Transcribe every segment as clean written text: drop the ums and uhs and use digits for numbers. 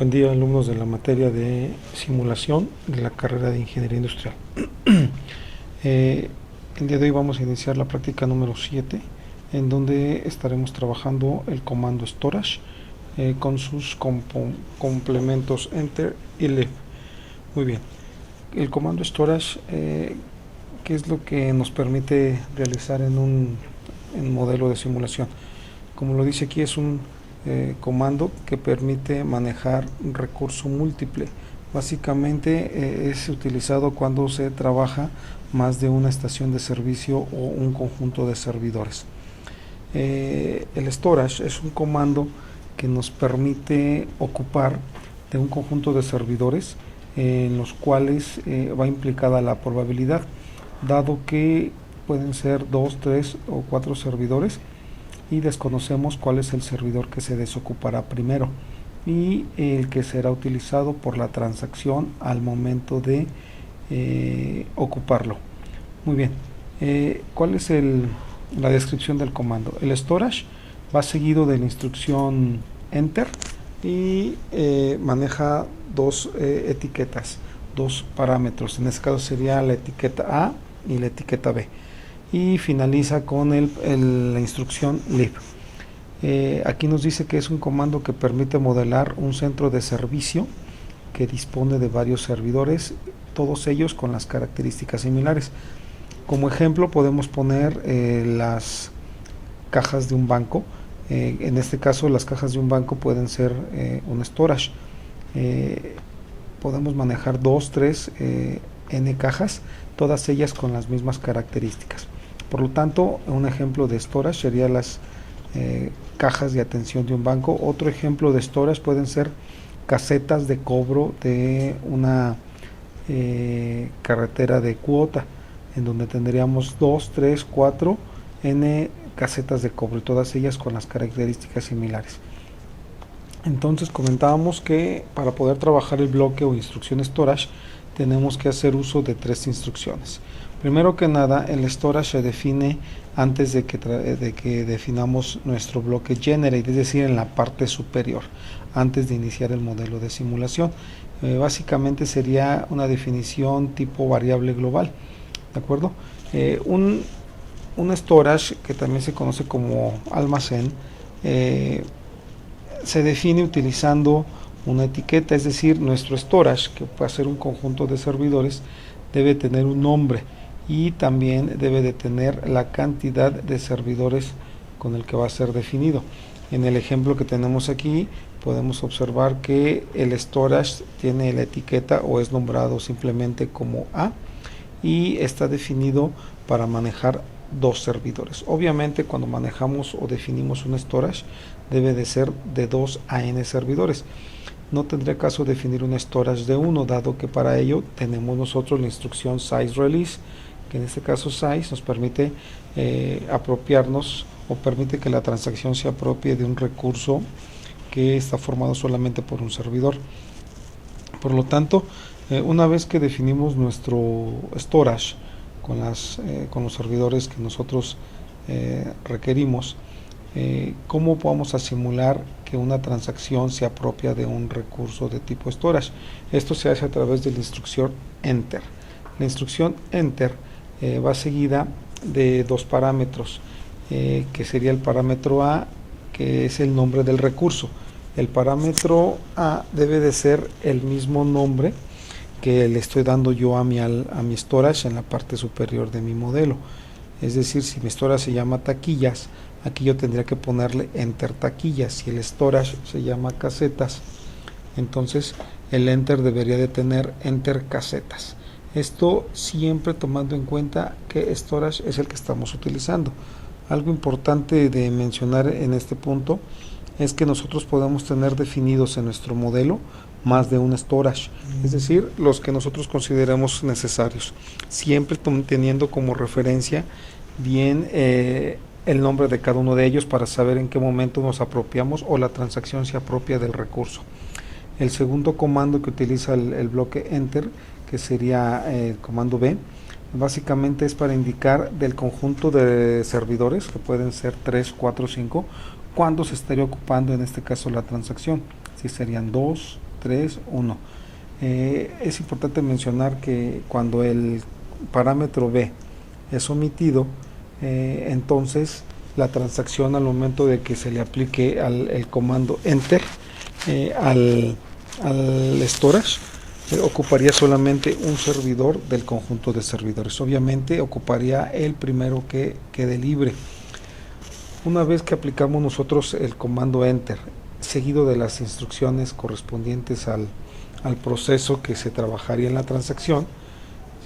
Buen día, alumnos de la materia de simulación de la carrera de Ingeniería Industrial. Eh, el día de hoy vamos a iniciar la práctica número 7, en donde estaremos trabajando el comando storage con sus complementos enter y leave. Muy bien, el comando storage, ¿qué es lo que nos permite realizar en un modelo de simulación? Como lo dice aquí, es un comando que permite manejar un recurso múltiple. Básicamente es utilizado cuando se trabaja más de una estación de servicio o un conjunto de servidores. El storage es un comando que nos permite ocupar de un conjunto de servidores en los cuales va implicada la probabilidad, dado que pueden ser 2, 3 o 4 servidores y desconocemos cuál es el servidor que se desocupará primero y el que será utilizado por la transacción al momento de ocuparlo. Muy bien, ¿cuál es la descripción del comando? El storage va seguido de la instrucción enter y maneja dos etiquetas, dos parámetros. En este caso sería la etiqueta A y la etiqueta B, y finaliza con la instrucción leave. Aquí nos dice que es un comando que permite modelar un centro de servicio que dispone de varios servidores, todos ellos con las características similares. Como ejemplo podemos poner las cajas de un banco. En este caso las cajas de un banco pueden ser un storage. Podemos manejar 2, 3 n cajas, todas ellas con las mismas características. Por lo tanto, un ejemplo de storage sería las cajas de atención de un banco. Otro ejemplo de storage pueden ser casetas de cobro de una carretera de cuota, en donde tendríamos 2, 3, 4 n casetas de cobro, y todas ellas con las características similares. Entonces comentábamos que para poder trabajar el bloque o instrucción storage tenemos que hacer uso de 3 instrucciones. Primero que nada, el storage se define antes de que definamos nuestro bloque generate, es decir, en la parte superior, antes de iniciar el modelo de simulación. Básicamente sería una definición tipo variable global, ¿de acuerdo? Un storage, que también se conoce como almacén, se define utilizando una etiqueta, es decir, nuestro storage, que puede ser un conjunto de servidores, debe tener un nombre y también debe de tener la cantidad de servidores con el que va a ser definido. En el ejemplo que tenemos aquí podemos observar que el storage tiene la etiqueta o es nombrado simplemente como A y está definido para manejar 2 servidores. Obviamente cuando manejamos o definimos un storage debe de ser de 2 a n servidores. No tendría caso definir un storage de 1, dado que para ello tenemos nosotros la instrucción size release, que en este caso size nos permite apropiarnos o permite que la transacción se apropie de un recurso que está formado solamente por un servidor. Por lo tanto, una vez que definimos nuestro storage con los servidores que nosotros requerimos, ¿cómo vamos a simular que una transacción se apropia de un recurso de tipo storage? Esto se hace a través de la instrucción enter. La instrucción enter va seguida de 2 parámetros, que sería el parámetro A, que es el nombre del recurso. El parámetro A debe de ser el mismo nombre que le estoy dando yo a mi storage en la parte superior de mi modelo. Es decir, si mi storage se llama taquillas, aquí yo tendría que ponerle enter taquillas. Si el storage se llama casetas, entonces el enter debería de tener enter casetas. Esto siempre tomando en cuenta que storage es el que estamos utilizando. Algo importante de mencionar en este punto es que nosotros podemos tener definidos en nuestro modelo más de un storage, es decir, los que nosotros consideremos necesarios, siempre teniendo como referencia bien el nombre de cada uno de ellos para saber en qué momento nos apropiamos o la transacción se apropia del recurso. El segundo comando que utiliza el bloque enter, que sería el comando B, básicamente es para indicar del conjunto de servidores, que pueden ser 3, 4, 5, cuándo se estaría ocupando en este caso la transacción. Si serían 2, 3, 1. Es importante mencionar que cuando el parámetro B es omitido, entonces la transacción, al momento de que se le aplique el comando enter al storage, ocuparía solamente un servidor del conjunto de servidores. Obviamente ocuparía el primero que quede libre. Una vez que aplicamos nosotros el comando enter seguido de las instrucciones correspondientes al proceso que se trabajaría en la transacción,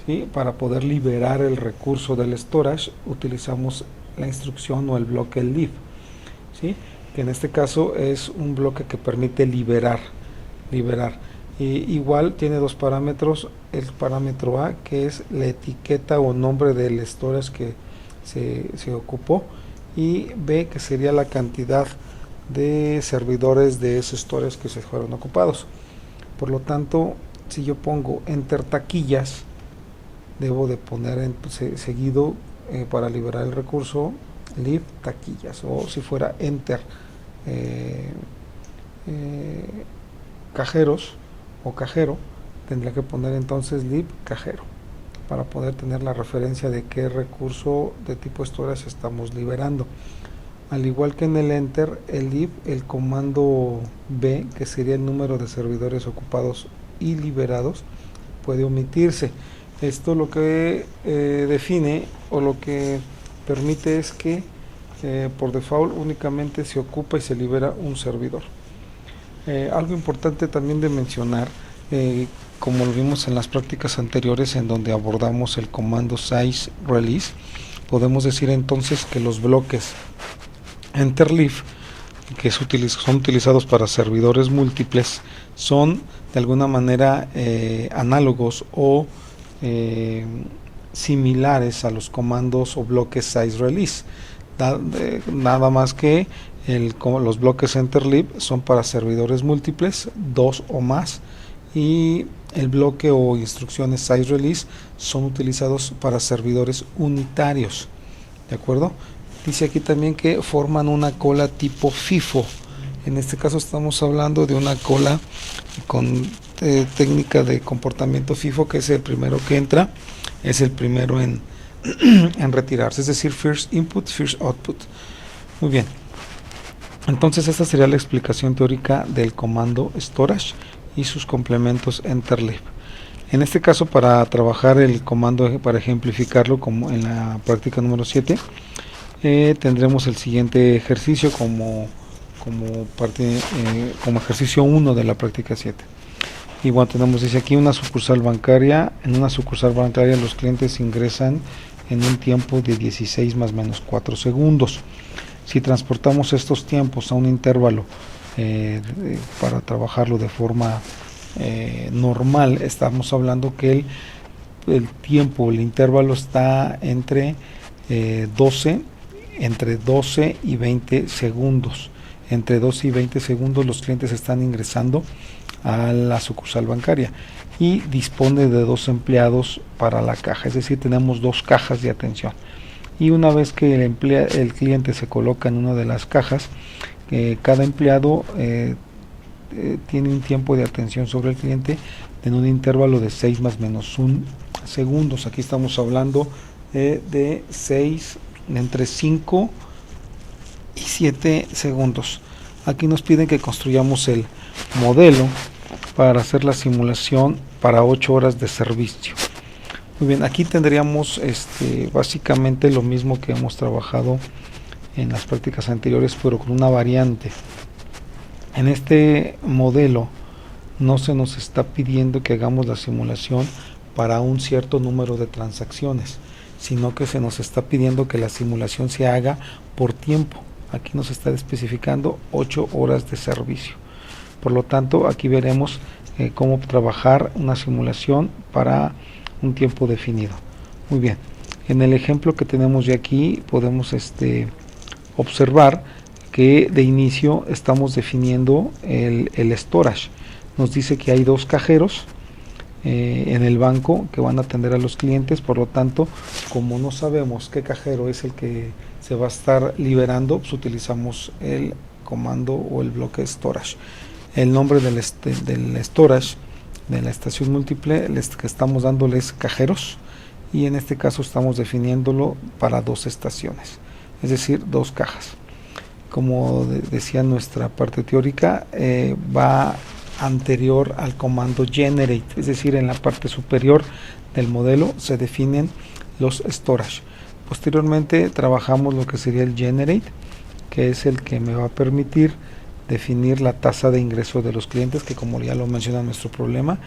¿sí? Para poder liberar el recurso del storage, utilizamos la instrucción o el bloque leave, ¿sí? Que en este caso es un bloque que permite liberar. Igual tiene dos parámetros: el parámetro A, que es la etiqueta o nombre del storage que se ocupó, y B, que sería la cantidad de servidores de esos storage que se fueron ocupados. Por lo tanto, si yo pongo enter taquillas, debo de poner seguido, para liberar el recurso, leave taquillas, o si fuera enter cajeros o cajero, tendría que poner entonces leave cajero, para poder tener la referencia de qué recurso de tipo storage estamos liberando. Al igual que en el enter, el leave, el comando B, que sería el número de servidores ocupados y liberados, puede omitirse. Esto lo que define o lo que permite es que por default únicamente se ocupa y se libera un servidor. Algo importante también de mencionar, como lo vimos en las prácticas anteriores en donde abordamos el comando size release, podemos decir entonces que los bloques enter leave, que son utilizados para servidores múltiples, son de alguna manera análogos o similares a los comandos o bloques size release, nada más que los bloques enter leave son para servidores múltiples, 2 o más, y el bloque o instrucciones size release son utilizados para servidores unitarios. ¿De acuerdo? Dice aquí también que forman una cola tipo FIFO. En este caso estamos hablando de una cola con técnica de comportamiento FIFO, que es el primero que entra, es el primero en retirarse, es decir, first input, first output. Muy bien. Entonces esta sería la explicación teórica del comando storage y sus complementos enter leave. En este caso, para trabajar el comando, para ejemplificarlo como en la práctica número 7, tendremos el siguiente ejercicio como ejercicio 1 de la práctica 7. Igual tenemos, dice aquí, una sucursal bancaria. En una sucursal bancaria los clientes ingresan en un tiempo de 16 más menos 4 segundos. Si transportamos estos tiempos a un intervalo para trabajarlo de forma normal, estamos hablando que el tiempo, el intervalo está entre 12 y 20 segundos. Entre 12 y 20 segundos los clientes están ingresando a la sucursal bancaria y dispone de 2 empleados para la caja, es decir, tenemos 2 cajas de atención. Y una vez que el cliente se coloca en una de las cajas, cada empleado tiene un tiempo de atención sobre el cliente en un intervalo de 6 más menos 1 segundos. Aquí estamos hablando de 6, entre 5 y 7 segundos. Aquí nos piden que construyamos el modelo para hacer la simulación para 8 horas de servicio. Muy bien, aquí tendríamos básicamente lo mismo que hemos trabajado en las prácticas anteriores, pero con una variante. En este modelo no se nos está pidiendo que hagamos la simulación para un cierto número de transacciones, sino que se nos está pidiendo que la simulación se haga por tiempo. Aquí nos está especificando 8 horas de servicio. Por lo tanto, aquí veremos cómo trabajar una simulación para un tiempo definido. Muy bien, en el ejemplo que tenemos ya aquí podemos observar que de inicio estamos definiendo el storage. Nos dice que hay 2 cajeros en el banco que van a atender a los clientes. Por lo tanto, como no sabemos qué cajero es el que se va a estar liberando, pues utilizamos el comando o el bloque storage. el nombre del storage de la estación múltiple que estamos dándoles cajeros, y en este caso estamos definiéndolo para 2 estaciones, es decir, 2 cajas. Como decía nuestra parte teórica, va anterior al comando generate, es decir, en la parte superior del modelo se definen los storage. Posteriormente trabajamos lo que sería el generate, que es el que me va a permitir definir la tasa de ingreso de los clientes, que como ya lo menciona nuestro problema,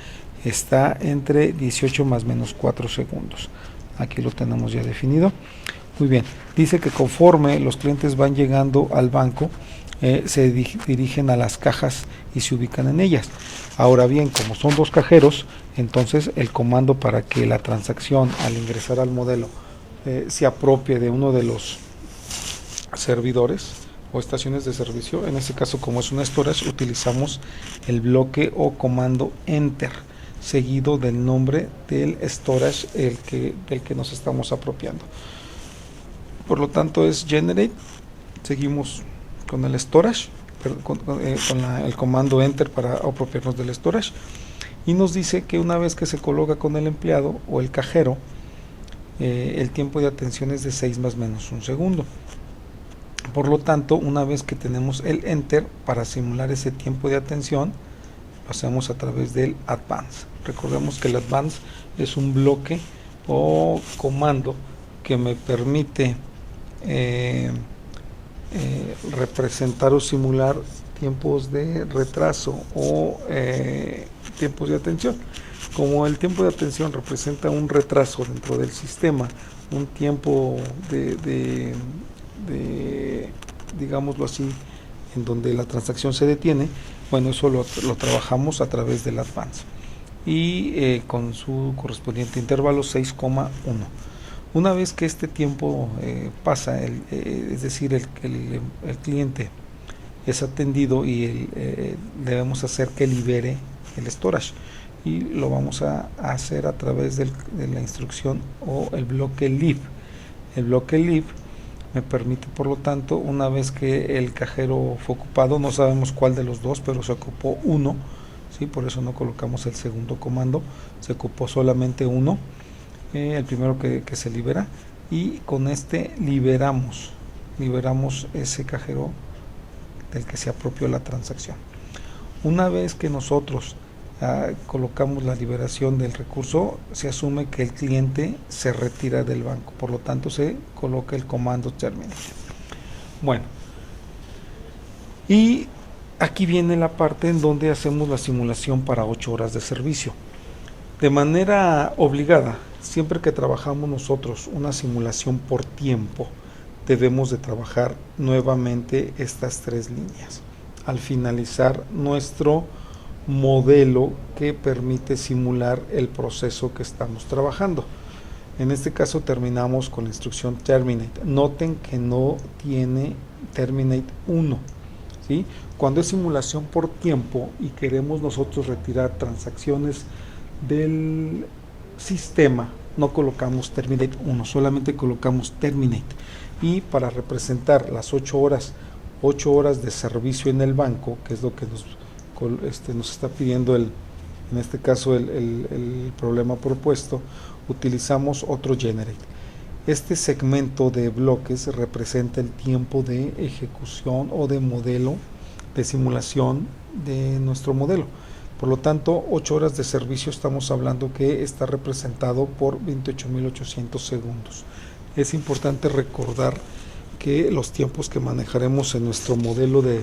está entre 18 más menos 4 segundos. Aquí lo tenemos ya definido. Muy bien, dice que conforme los clientes van llegando al banco, se dirigen a las cajas y se ubican en ellas. Ahora bien, como son 2 cajeros, entonces el comando para que la transacción al ingresar al modelo se apropie de uno de los servidores o estaciones de servicio, en este caso como es un storage, utilizamos el bloque o comando enter, seguido del nombre del storage del que nos estamos apropiando. Por lo tanto es generate, seguimos con el storage, con el comando enter para apropiarnos del storage, y nos dice que una vez que se coloca con el empleado o el cajero, el tiempo de atención es de 6 más menos 1 segundo. Por lo tanto, una vez que tenemos el enter, para simular ese tiempo de atención, lo hacemos a través del advance. Recordemos que el advance es un bloque o comando que me permite representar o simular tiempos de retraso o tiempos de atención. Como el tiempo de atención representa un retraso dentro del sistema, un tiempo de digámoslo así, en donde la transacción se detiene, bueno, eso lo trabajamos a través del advance y con su correspondiente intervalo 6,1. Una vez que este tiempo pasa, es decir, el cliente es atendido y debemos hacer que libere el storage, y lo vamos a hacer a través de la instrucción o el bloque leave. El bloque leave me permite, por lo tanto, una vez que el cajero fue ocupado, no sabemos cuál de los dos, pero se ocupó uno, ¿sí? Por eso no colocamos el segundo comando, se ocupó solamente uno, el primero que se libera, y con este liberamos ese cajero del que se apropió la transacción. Una vez que nosotros colocamos la liberación del recurso, se asume que el cliente se retira del banco, por lo tanto se coloca el comando terminate. Bueno, y aquí viene la parte en donde hacemos la simulación para 8 horas de servicio. De manera obligada, siempre que trabajamos nosotros una simulación por tiempo, debemos de trabajar nuevamente estas 3 líneas al finalizar nuestro modelo que permite simular el proceso que estamos trabajando. En este caso terminamos con la instrucción terminate. Noten que no tiene terminate 1, ¿sí? Cuando es simulación por tiempo y queremos nosotros retirar transacciones del sistema, no colocamos terminate 1, solamente colocamos terminate. Y para representar las 8 horas de servicio en el banco, que es lo que nos está pidiendo en este caso el problema propuesto, utilizamos otro generate. Este segmento de bloques representa el tiempo de ejecución o de modelo de simulación de nuestro modelo. Por lo tanto, 8 horas de servicio estamos hablando que está representado por 28.800 segundos. Es importante recordar que los tiempos que manejaremos en nuestro modelo de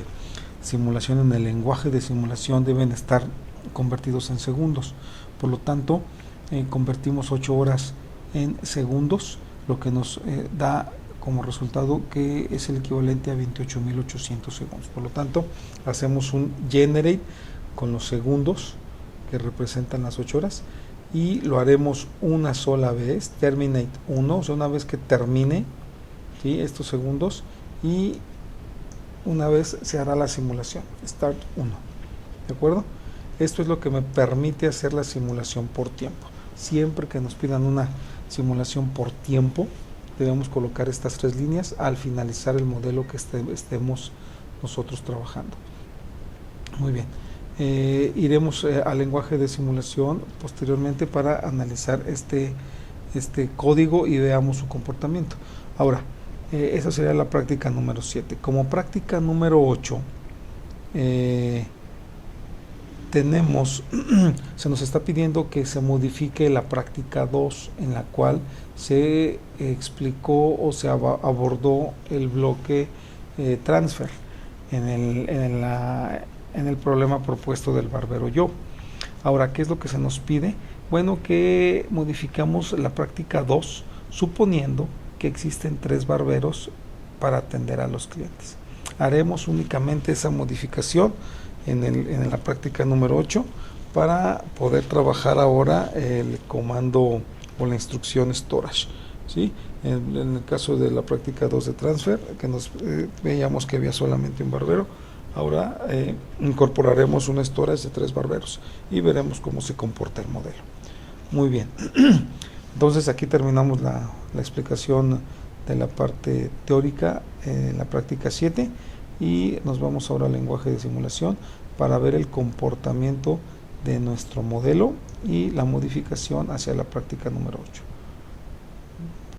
simulación, en el lenguaje de simulación, deben estar convertidos en segundos. Por lo tanto, convertimos 8 horas en segundos, lo que nos da como resultado que es el equivalente a 28.800 segundos. Por lo tanto, hacemos un generate con los segundos que representan las 8 horas y lo haremos una sola vez, terminate 1, o sea, una vez que termine, ¿sí?, estos segundos, y una vez se hará la simulación, start 1, ¿de acuerdo? Esto es lo que me permite hacer la simulación por tiempo. Siempre que nos pidan una simulación por tiempo, debemos colocar estas 3 líneas al finalizar el modelo que estemos nosotros trabajando. Muy bien, Iremos al lenguaje de simulación posteriormente para analizar este código y veamos su comportamiento. Ahora, esa sería la práctica número 7. Como práctica número 8, tenemos, se nos está pidiendo que se modifique la práctica 2, en la cual se explicó o se abordó el bloque transfer en el problema propuesto del barbero yo. Ahora, ¿qué es lo que se nos pide? Bueno, que modificamos la práctica 2 suponiendo que existen 3 barberos para atender a los clientes. Haremos únicamente esa modificación en la práctica número 8 para poder trabajar ahora el comando o la instrucción storage, ¿sí? En el caso de la práctica 2 de transfer, que nos veíamos que había solamente un barbero, ahora incorporaremos un storage de 3 barberos y veremos cómo se comporta el modelo. Muy bien, entonces aquí terminamos la explicación de la parte teórica en la práctica 7 y nos vamos ahora al lenguaje de simulación para ver el comportamiento de nuestro modelo y la modificación hacia la práctica número 8.